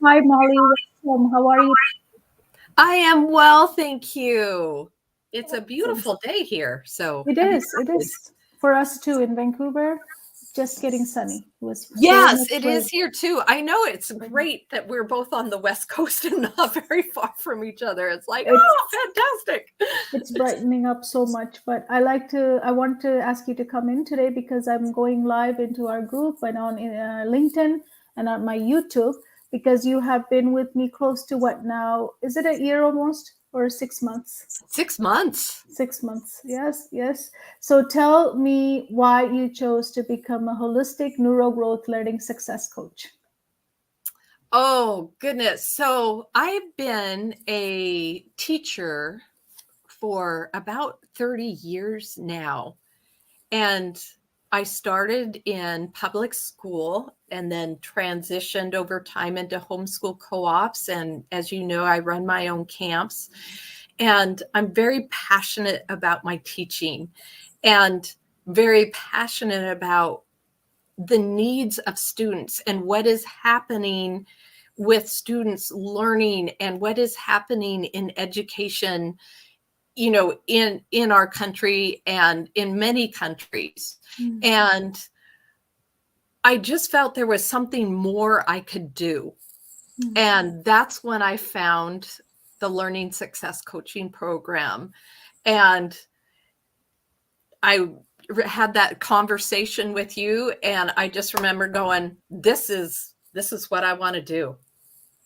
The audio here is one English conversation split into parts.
Hi, Molly. Welcome. How are you? I am well, thank you. It's a beautiful day here, so It I'm is. It excited. is for us too in Vancouver. Just getting sunny. It was so Yes, much it is rain. here too. I know it's great that we're both on the West Coast and not very far from each other. It's like, It's oh, fantastic. it's brightening up so much. But I want to ask you to come in today because I'm going live into our group and on LinkedIn and on my YouTube because you have been with me close to what now? Is it a year almost or 6 months? 6 months. 6 months. Yes, yes. So tell me why you chose to become a holistic neurogrowth learning success coach. Oh, goodness. So I've been a teacher for about 30 years now. And I started in public school and then transitioned over time into homeschool co-ops. And as you know, I run my own camps. And I'm very passionate about my teaching and very passionate about the needs of students and what is happening with students learning and what is happening in education, in our country and in many countries. Mm. And I just felt there was something more I could do. Mm. And that's when I found the Learning Success Coaching Program. And I had that conversation with you, and I just remember going, this is what I want to do.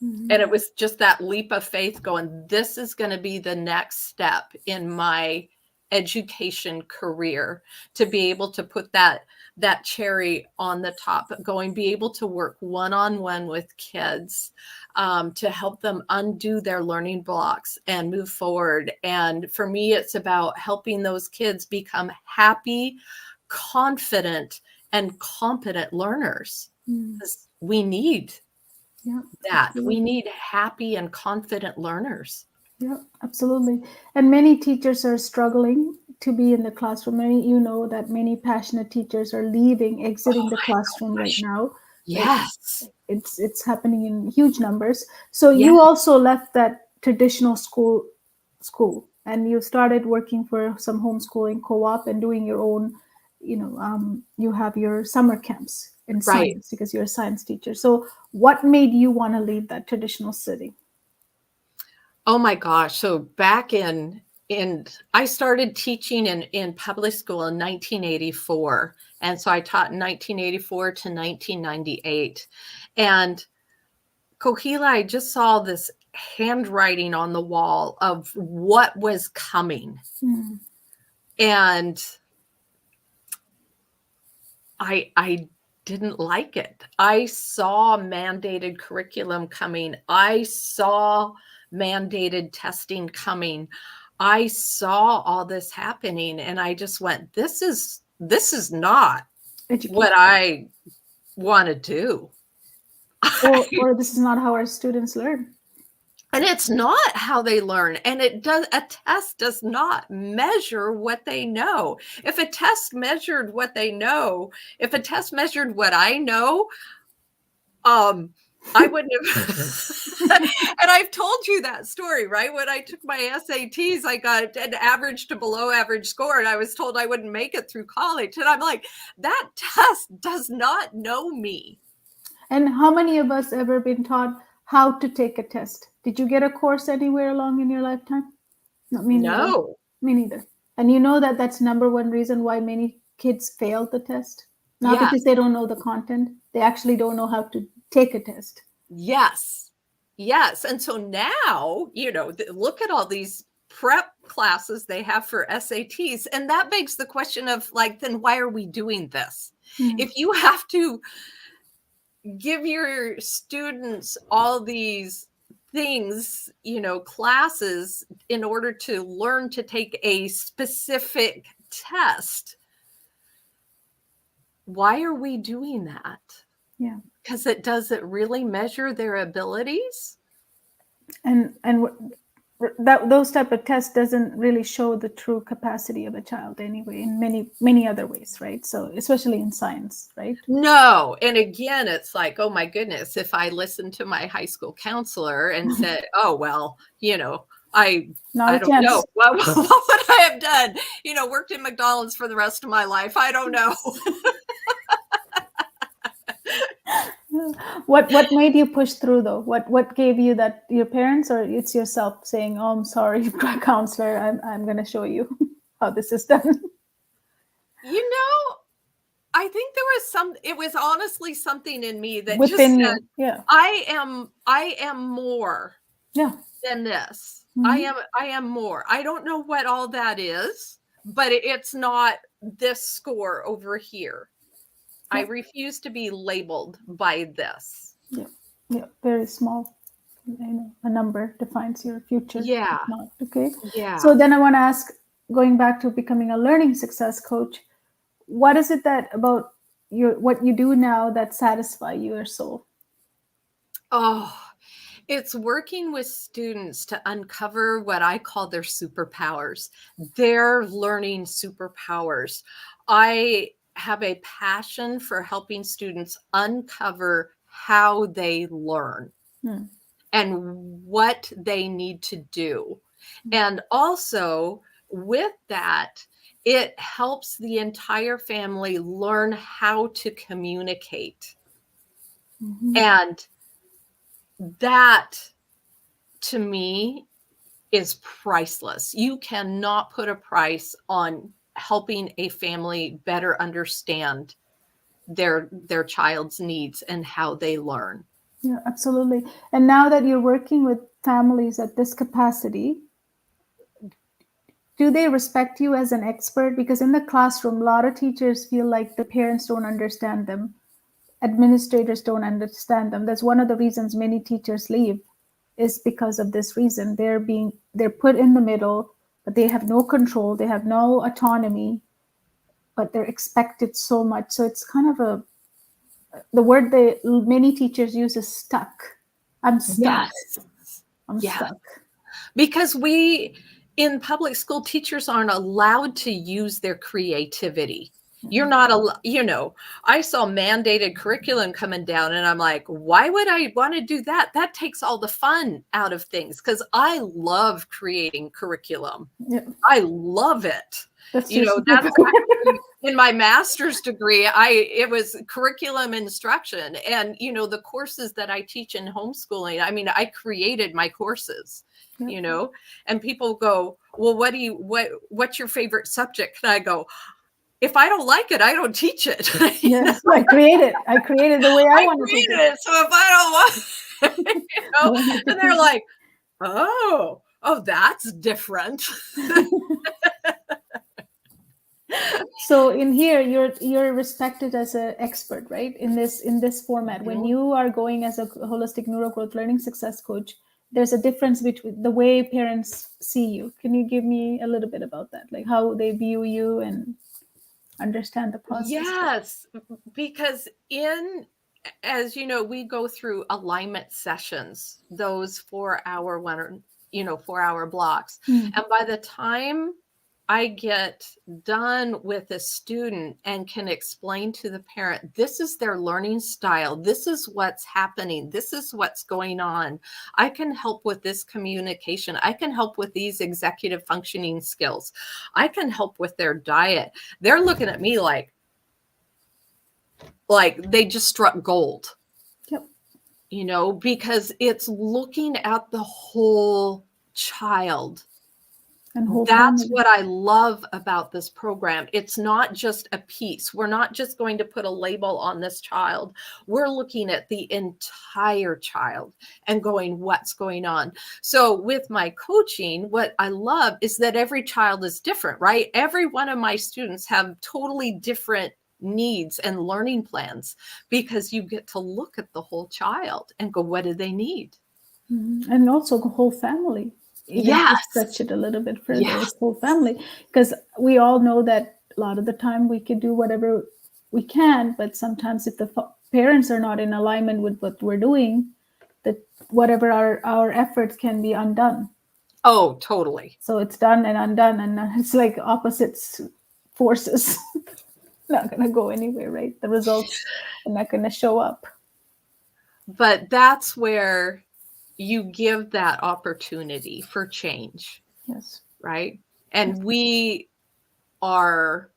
And it was just that leap of faith going, this is going to be the next step in my education career, to be able to put that cherry on the top, be able to work one-on-one with kids, to help them undo their learning blocks and move forward. And for me, it's about helping those kids become happy, confident, and competent learners. Mm. We need Yeah, that. We absolutely. need happy and confident learners. Yeah, absolutely. And many teachers are struggling to be in the classroom. That many passionate teachers are leaving, exiting Oh the my classroom right gosh. now. Like Yes. it's happening in huge numbers. So Yeah. you also left that traditional school and you started working for some homeschooling co-op and doing your own, you have your summer camps in Right. science because you're a science teacher. So what made you want to leave that traditional setting? Oh my gosh. So back in I started teaching in public school in 1984. And so I taught in 1984 to 1998. And Kohila, I just saw this handwriting on the wall of what was coming. Mm. And I didn't like it. I saw mandated curriculum coming. I saw mandated testing coming. I saw all this happening, and I just went, this is not what Education. I want to do. Or this is not how our students learn. And it's not how they learn. And a test does not measure what they know. If a test measured what they know, if a test measured what I know, I wouldn't have. And I've told you that story, right? When I took my SATs, I got an average to below average score, and I was told I wouldn't make it through college. And I'm like, that test does not know me. And how many of us ever been taught how to take a test? Did you get a course anywhere along in your lifetime? No, me neither. No. Me neither. And you know that that's number one reason why many kids fail the test. Not because Yes. they don't know the content, they actually don't know how to take a test. Yes. Yes. And so now, look at all these prep classes they have for SATs. And that begs the question of, like, then why are we doing this? Mm. If you have to give your students all these things, classes in order to learn to take a specific test, why are we doing that? Yeah. Because it doesn't really measure their abilities. And those type of tests doesn't really show the true capacity of a child anyway, in many other ways, right? So especially in science, right? No. And again, it's like, oh my goodness, if I listened to my high school counselor and said, oh, well, I Not a don't know. chance. What would I have done? Worked in McDonald's for the rest of my life. I don't know. What made you push through though? What gave you that? Your parents, or it's yourself saying, "Oh, I'm sorry, counselor. I'm going to show you how this is done." I think it was honestly something in me that Within just said, you, yeah. I am more than this. Mm-hmm. I am more. I don't know what all that is, but it's not this score over here. I refuse to be labeled by this. Yeah, very small. A number defines your future. Yeah. Not okay. Yeah. So then I want to ask, going back to becoming a learning success coach, what is it that about what you do now that satisfy your soul? Oh, it's working with students to uncover what I call their superpowers, their learning superpowers. I have a passion for helping students uncover how they learn and what they need to do. And also with that, it helps the entire family learn how to communicate. And that, to me, is priceless. You cannot put a price on helping a family better understand their child's needs and how they learn. Yeah, absolutely. And now that you're working with families at this capacity, do they respect you as an expert? Because in the classroom, a lot of teachers feel like the parents don't understand them. Administrators don't understand them. That's one of the reasons many teachers leave, is because of this reason. They're put in the middle, but they have no control. They have no autonomy, but they're expected so much. So it's kind of the word many teachers use is stuck. I'm stuck. Yes. I'm stuck. Because in public school, teachers aren't allowed to use their creativity. You're not, I saw mandated curriculum coming down and I'm like, why would I want to do that? That takes all the fun out of things, because I love creating curriculum. Yeah. I love it. That's actually, in my master's degree, it was curriculum instruction. And, the courses that I teach in homeschooling, I created my courses. And people go, well, what's your favorite subject? And I go, if I don't like it, I don't teach it. Yes, I created the way I want to teach it. So if I don't want, and they're like, oh, that's different. So in here, you're respected as an expert, right? In this format, when you are going as a holistic neurogrowth learning success coach, there's a difference between the way parents see you. Can you give me a little bit about that, like how they view you and understand the process? Yes, because as you know, we go through alignment sessions, those 4-hour 4-hour blocks. And by the time I get done with a student and can explain to the parent, this is their learning style. This is what's happening. This is what's going on. I can help with this communication. I can help with these executive functioning skills. I can help with their diet. They're looking at me like they just struck gold. Yep. Because it's looking at the whole child. And that's what I love about this program. It's not just a piece. We're not just going to put a label on this child. We're looking at the entire child and going, what's going on? So with my coaching, what I love is that every child is different, right? Every one of my students have totally different needs and learning plans, because you get to look at the whole child and go, what do they need? And also the whole family. Stretch it a little bit further. Yes. Whole family, because we all know that a lot of the time we can do whatever we can, but sometimes if the parents are not in alignment with what we're doing, that whatever our efforts can be undone. Oh, totally. So it's done and undone, and it's like opposites forces. Not going to go anywhere, right? The results are not going to show up. But that's where you give that opportunity for change. Yes. Right? And we are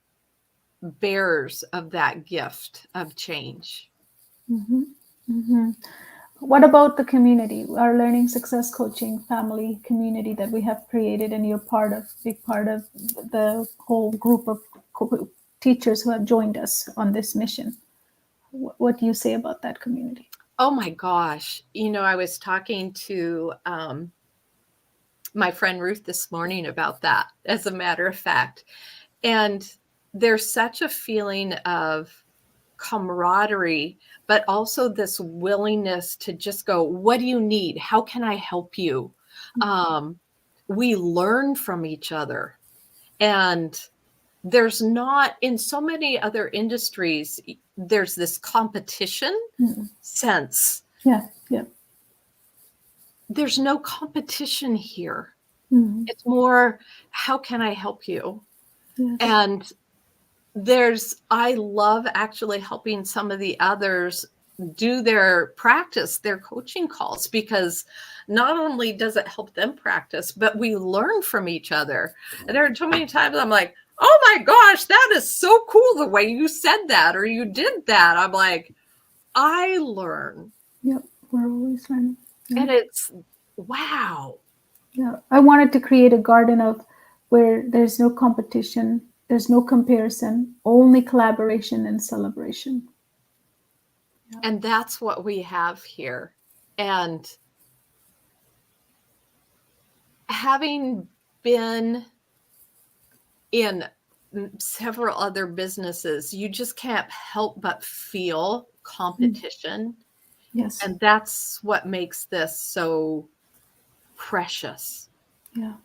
bearers of that gift of change. Mm-hmm. Mm-hmm. What about the community, our Learning Success Coaching family community that we have created, and you're big part of the whole group of teachers who have joined us on this mission? What do you say about that community? Oh my gosh. I was talking to my friend Ruth this morning about that, as a matter of fact. And there's such a feeling of camaraderie, but also this willingness to just go, what do you need? How can I help you? We learn from each other. And there's not, in so many other industries, there's this competition sense. Yeah, yeah. There's no competition here. Mm-hmm. It's more, how can I help you? Yes. And I love actually helping some of the others do their coaching calls, because not only does it help them practice, but we learn from each other. And there are too many times I'm like, oh my gosh, that is so cool the way you said that, or you did that. I'm like, I learn. Yep, we're always learning. Yeah. And it's, wow. Yeah, I wanted to create a garden of where there's no competition, there's no comparison, only collaboration and celebration. Yeah. And that's what we have here. And having been in several other businesses, you just can't help but feel competition. Yes. And that's what makes this so precious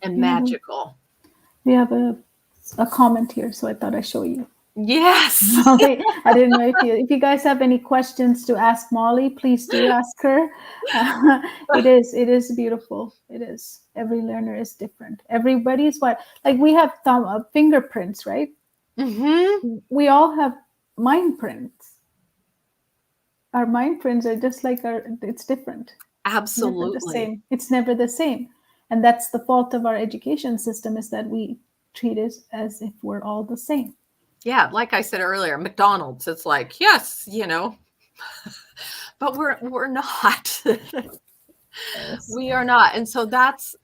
and magical. We have a comment here, so I thought I'd show you. Yes. Molly, I didn't know if you guys have any questions to ask Molly, please do ask her. It is beautiful. It is. Every learner is different. Everybody's like we have fingerprints, right? Mm-hmm. We all have mind prints. Our mind prints are just like it's different. Absolutely. Never the same. It's never the same. And that's the fault of our education system, is that we treat it as if we're all the same. Yeah, like I said earlier, McDonald's, it's like, yes, but we're not. Yes. We are not. And so that's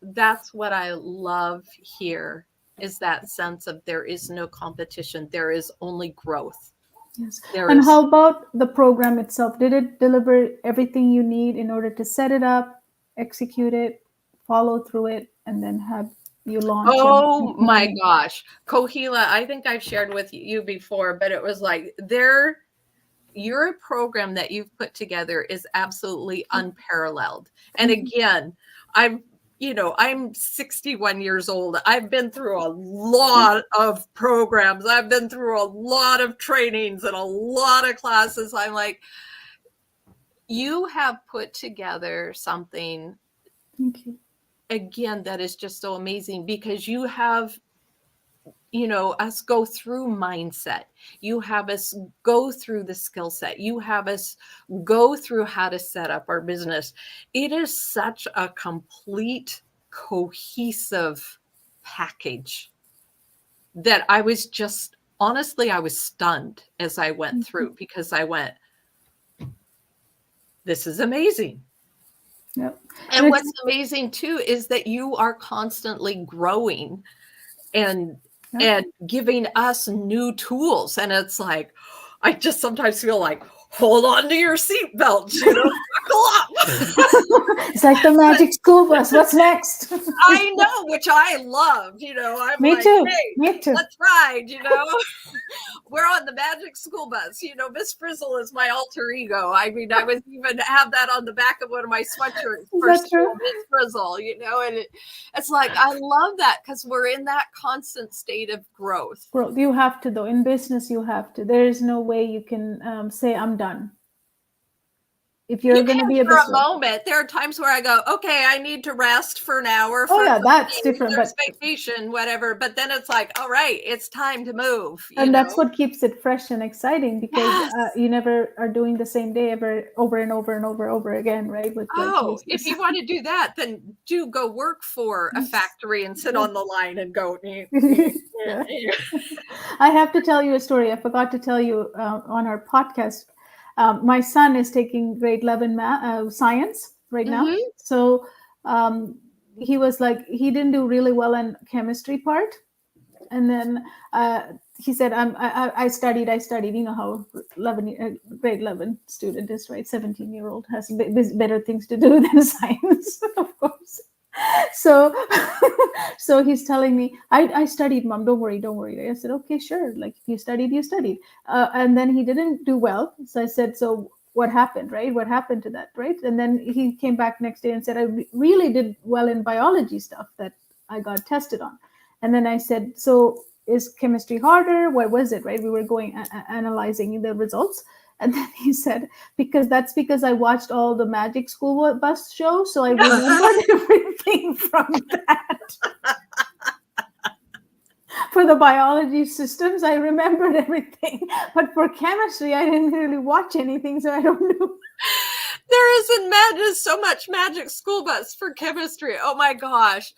what I love here, is that sense of there is no competition. There is only growth. Yes. And how about the program itself? Did it deliver everything you need in order to set it up, execute it, follow through it, and then have you launch? Oh my gosh. Kohila, I think I've shared with you before, but it was like your program that you've put together is absolutely unparalleled. And again, I'm 61 years old. I've been through a lot of programs. I've been through a lot of trainings and a lot of classes. I'm like, you have put together something, again, that is just so amazing, because you have us go through mindset. You have us go through the skill set. You have us go through how to set up our business. It is such a complete, cohesive package that I was just, honestly, I was stunned as I went through, because I went, this is amazing. Yep. And what's amazing too is that you are constantly growing and giving us new tools. And it's like, I just sometimes feel like, hold on to your seatbelts, buckle up. It's like the magic school bus. What's next? I know, which I love. I'm Me like, too. hey, Me too. Let's ride. We're on the magic school bus. Miss Frizzle is my alter ego. I mean, I was even have that on the back of one of my sweatshirts. Is that true? Miss Frizzle, and it's like, I love that, because we're in that constant state of growth. Growth. You have to, though. In business, you have to. There is no way you can say, I'm done. if you're going to be for a moment. There are times where I go, okay, I need to rest for an hour. Oh yeah, that's different. There's vacation, whatever. But then it's like, all right, it's time to move. And that's what keeps it fresh and exciting, because you never are doing the same day over and over again, right? If you want to do that, then do go work for a factory and sit on the line and go. I have to tell you a story. I forgot to tell you on our podcast. My son is taking grade 11 science right now. So he was like, he didn't do really well in chemistry part. And then he said, I studied. You know how grade 11 student is, right? 17-year-old has better things to do than science, of course. So he's telling me, I studied, Mom, don't worry. I said, okay, sure. Like, if you studied, you studied. And then he didn't do well. So I said, so what happened, right? What happened to that, right? And then he came back next day and said, I really did well in biology stuff that I got tested on. And then I said, so is chemistry harder? What was it, right? We were going analyzing the results. And then he said, because I watched all the Magic School Bus show, so I remembered everything from that. For the biology systems, I remembered everything. But for chemistry, I didn't really watch anything, so I don't know. There isn't so much Magic School Bus for chemistry. Oh my gosh.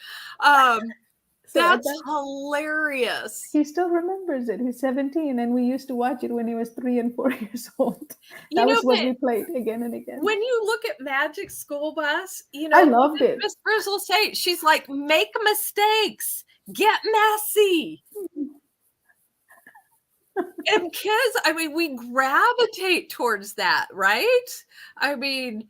That's hilarious. He still remembers it. He's 17, and we used to watch it when he was 3 and 4 years old. That was what we played again and again. When you look at Magic School Bus, I loved it. Miss Briz will say, she's like, make mistakes, get messy. And kids, I mean, we gravitate towards that, right? I mean,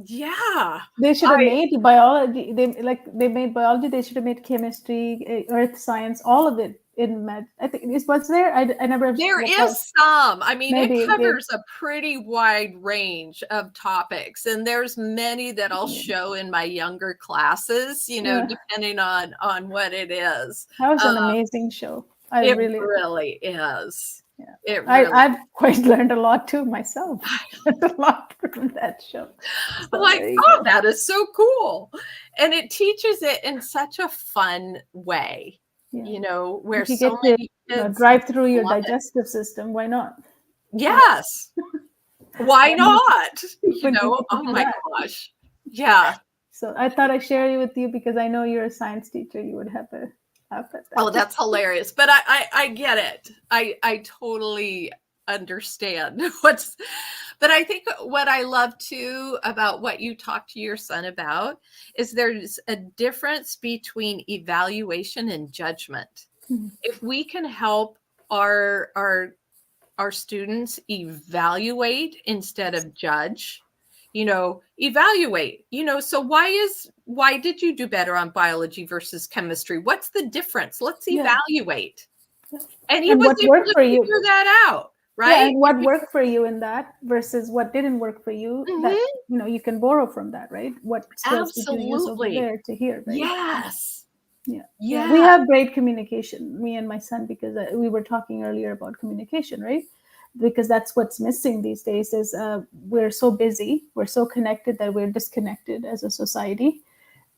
yeah, they should have made biology. They made biology. They should have made chemistry, earth science, all of it in med. I think is what's there. I never. There is some. I mean, it covers a pretty wide range of topics, and there's many that I'll show in my younger classes. Depending on what it is. That was an amazing show. It really is. Yeah. I've quite learned a lot too myself. A lot from that show. So like, that is so cool. And it teaches it in such a fun way, where if you get to drive through your digestive system, why not? Yes. Why not? Oh my gosh. Yeah. So I thought I'd share it with you because I know you're a science teacher. You would have a that's hilarious. But I get it. I totally understand but I think what I love too about what you talk to your son about is there's a difference between evaluation and judgment. If we can help our students evaluate instead of judge, evaluate, so why did you do better on biology versus chemistry? What's the difference? Let's evaluate. And he was able to figure that out, right? Yeah, and what worked for you in that versus what didn't work for you, that, you can borrow from that, right? What skills did you use over there to hear, right? Yes. Yeah. We have great communication, me and my son, because we were talking earlier about communication, right? Because that's what's missing these days is we're so busy, we're so connected that we're disconnected as a society,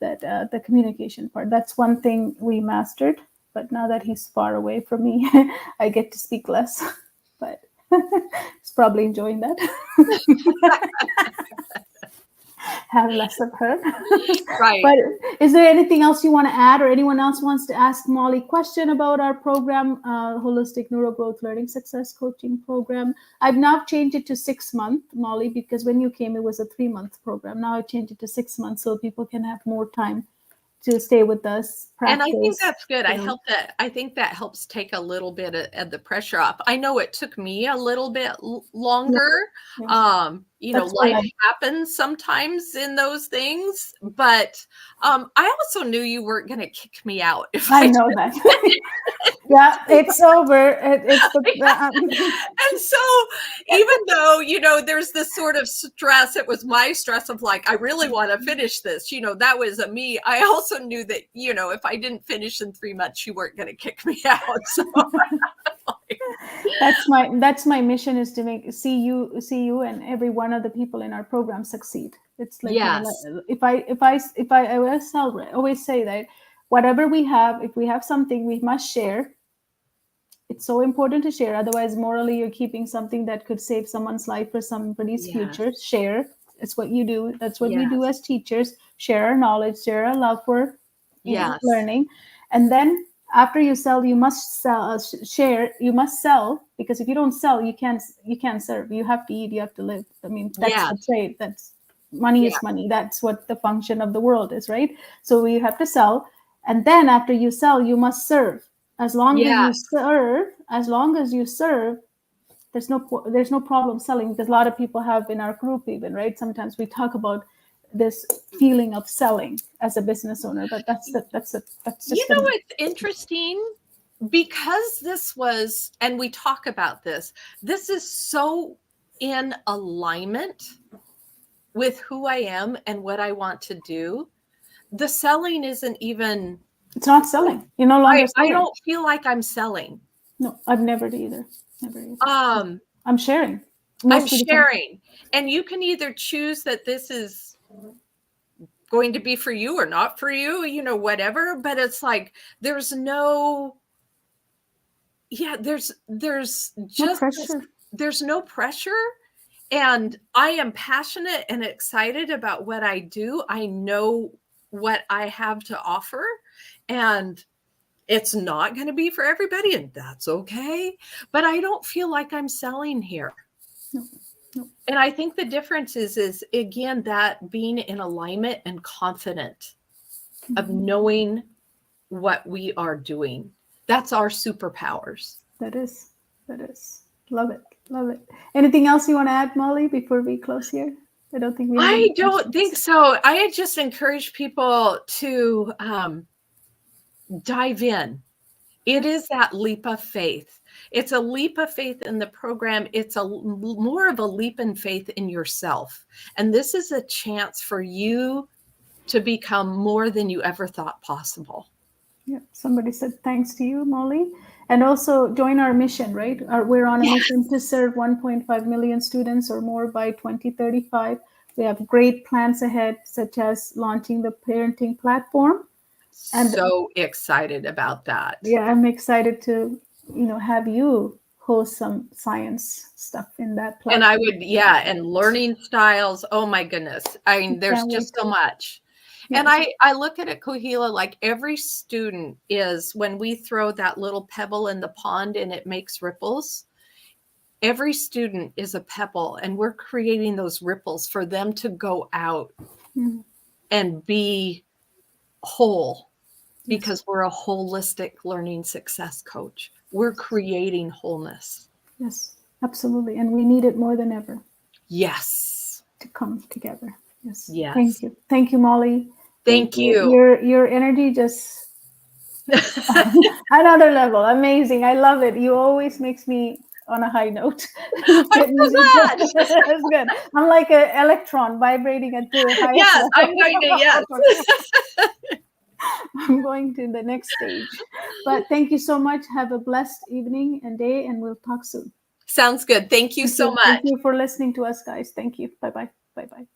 that the communication part, that's one thing we mastered. But now that he's far away from me, I get to speak less, but he's probably enjoying that. Have less of her. Right. But is there anything else you want to add, or anyone else wants to ask Molly a question about our program, Holistic NeuroGrowth Learning Success Coaching Program? I've now changed it to 6 months, Molly, because when you came, it was a 3-month program. Now I changed it to 6 months so people can have more time to stay with us. Practice, and I think that's good. I think that helps take a little bit of the pressure off. I know it took me a little bit longer. Life happens sometimes in those things, but I also knew you weren't going to kick me out. If I know that. Yeah, it's over. And so even though, there's this sort of stress, it was my stress of like, I really want to finish this, that was me. I also knew that, if I didn't finish in 3 months, you weren't going to kick me out. So That's my mission, is to see you and every one of the people in our program succeed. It's like, Yes. if I always say that whatever we have, if we have something, we must share. It's so important to share. Otherwise, morally, you're keeping something that could save someone's life or somebody's Yes. future. Share. It's what you do. That's what we do Yes. as teachers. Share our knowledge, share our love for, Yes. learning. And then after you sell, you must share. You must sell, because if you don't sell, you can't serve. You have to eat. You have to live. I mean, that's Yes. the trade. That's money Yeah. is money. That's what the function of the world is, right? So we have to sell. And then after you sell, you must serve. As long as you serve, there's no problem selling, because a lot of people have in our group, even, right? Sometimes we talk about this feeling of selling as a business owner, but that's just What's interesting? Because this was, and we talk about this is so in alignment with who I am and what I want to do. The selling isn't even, it's not selling. You're no longer selling. I don't feel like I'm selling. No, I've never either. I'm sharing. I'm sharing. And you can either choose that this is going to be for you or not for you, whatever. But it's like, there's no just no pressure. There's no pressure. And I am passionate and excited about what I do. I know what I have to offer, and it's not going to be for everybody, and that's okay. But I don't feel like I'm selling here. No. And I think the difference is again, that being in alignment and confident of knowing what we are doing. That's our superpowers. That is. Love it. Anything else you want to add, Molly, before we close here? I don't think I don't think so. I just encourage people to dive in. It is that leap of faith. It's a leap of faith in the program. It's more of a leap in faith in yourself. And this is a chance for you to become more than you ever thought possible. Yeah, somebody said thanks to you, Molly. And also join our mission, right? We're on a mission to serve 1.5 million students or more by 2035. We have great plans ahead, such as launching the parenting platform. And so excited about that. Yeah, I'm excited to, have you host some science stuff in that platform. And I would, and learning styles. Oh my goodness. I mean, there's just so much. Yes. And I look at it, Kohila, like every student is, when we throw that little pebble in the pond and it makes ripples, every student is a pebble, and we're creating those ripples for them to go out and be whole, because we're a holistic learning success coach. We're creating wholeness. Yes, absolutely. And we need it more than ever. Yes. To come together. Yes. Yes. Thank you, Molly. Thank you. Your energy just another level. Amazing. I love it. You always makes me on a high note. I'm so glad. That's good. I'm like an electron vibrating at the highest level. I'm going to, yes. I'm going to the next stage. But thank you so much. Have a blessed evening and day, and we'll talk soon. Sounds good. Thank you so much. Thank you for listening to us, guys. Thank you. Bye-bye. Bye-bye.